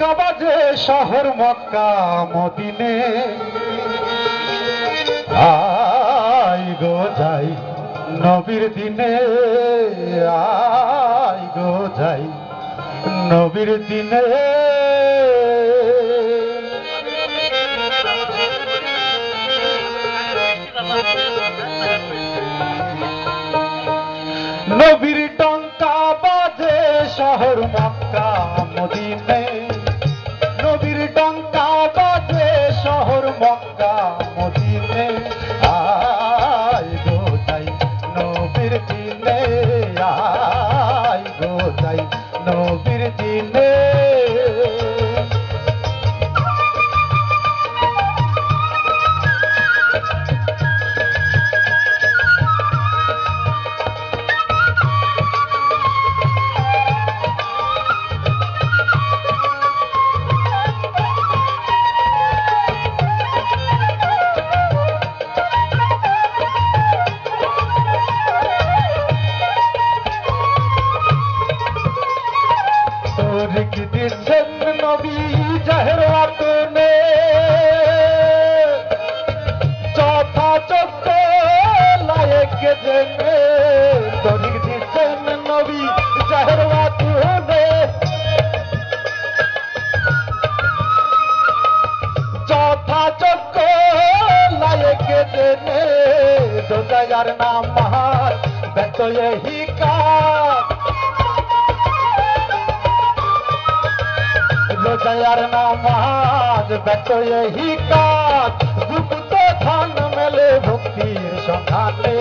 টঙ্কা বাজে শহর Mecca মদিনে I go যাই নবীর দিনে আই গো যাই নবীর দিনে নবীর টঙ্কা বাজে শহর মক্কা মদিনে নবীর টঙ্কা বাজে শহর মক্কা মদিনে আই গো যাই নবীর দিনে আই গো যাই নবীর দিনে রেখে দিচ্ছেন নবী জাহের আতনে যথাযোগ্য লায়েক জেনে রেখে দিচ্ছেন নবী জাহের আতনে যথাযোগ্য লায়েক জেনে দোজায়ার নাম মহান ব্যক্ত यही का रोजायार नामाज बैठो यही काज गुप्त धन मेले भक्तिर सन्धाने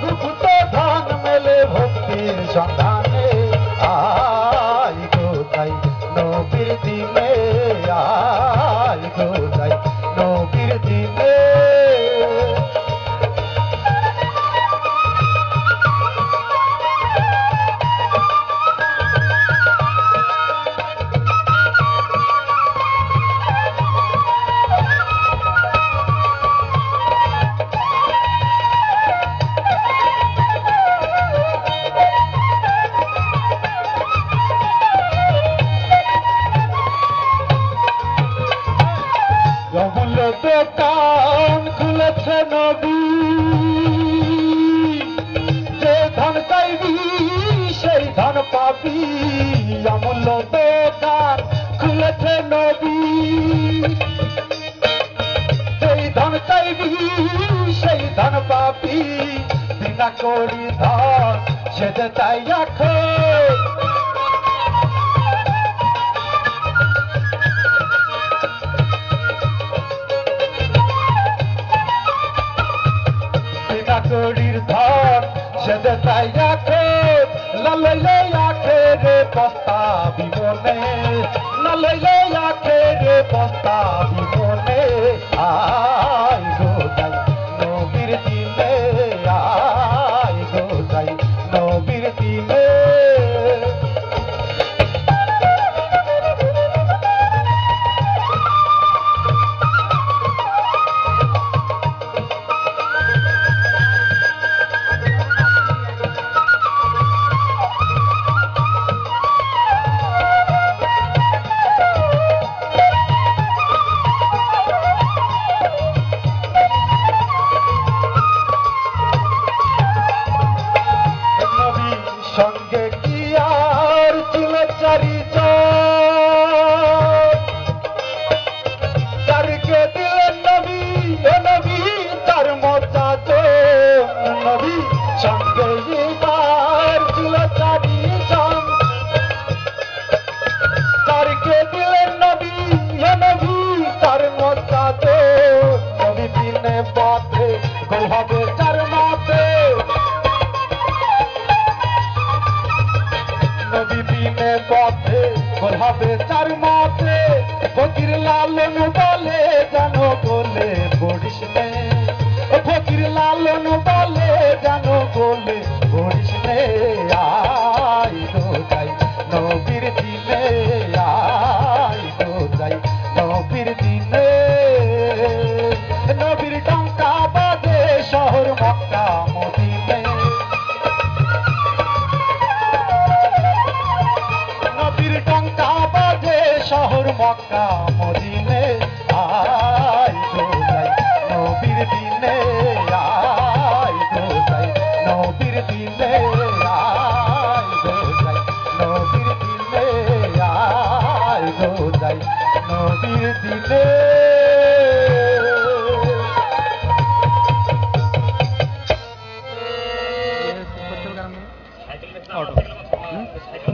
गुप्त धन मेले भक्तिर सन्धाने आई गो जाई नबीर दिने आई गो जाई नबीर दिने দোকান খুলেছে নবী যে ধন চাইবি সেই ধন পাবি অমূল্য দোকান খুলেছে নবী সেই ধন চাইবি সেই ধন পাবি বিনা করি ধন সেজে তাই রাখো করির ধন সেদে তাই আখে লালাইলে আখে রে পস্তাবি মনে লালাইলে আখে রে পস্তাবি মনে আই গো যাই নবীর দিনে আই গো যাই নবীর দিনে সঙ্গে কি আর ছিল চারিকে দিলেন নবী নবী তার মজা তো নবী সঙ্গে আর ছিল চারিকে দিলেন নবী নবী তার মজা তো নবী দিনে পথে গোল হবে চার মাথে নবী দিনে পথে গোল হবে চার মাথে ফকির লালন বলে জানো বলে পড়িস নে ফকির লালন বলে জানো বলে পড়িস নে আই গো যাই নবীর দিনে আই গো যাই নবীর দিনে নবীর টঙ্কা বাজে শহর মক্কা মদিনে নবীর টঙ্কা বাজে শহর মক্কা মদিনে আয় গো যাই নবীর দিনে আয় গো যাই নবীর দিনে আয় গো যাই নবীর দিনে আয় গো যাই নবীর দিনে।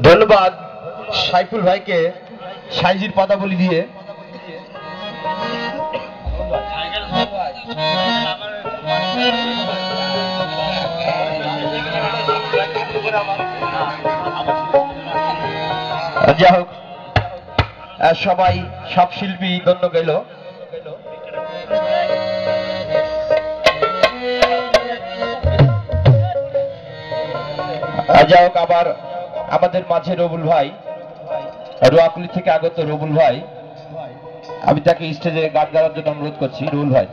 ধন্যবাদ সাইফুল ভাইকে সাইজির পদাবলী দিয়ে। যাই হোক সবাই সব শিল্পী ধন্য গেল। যাই হোক আবার আমাদের মাঝে রবুল ভাই, রোয়াকুলি থেকে আগত রবুল ভাই, আমি তাকে স্টেজে গান গাওয়ার জন্য অনুরোধ করছি। রবুল ভাই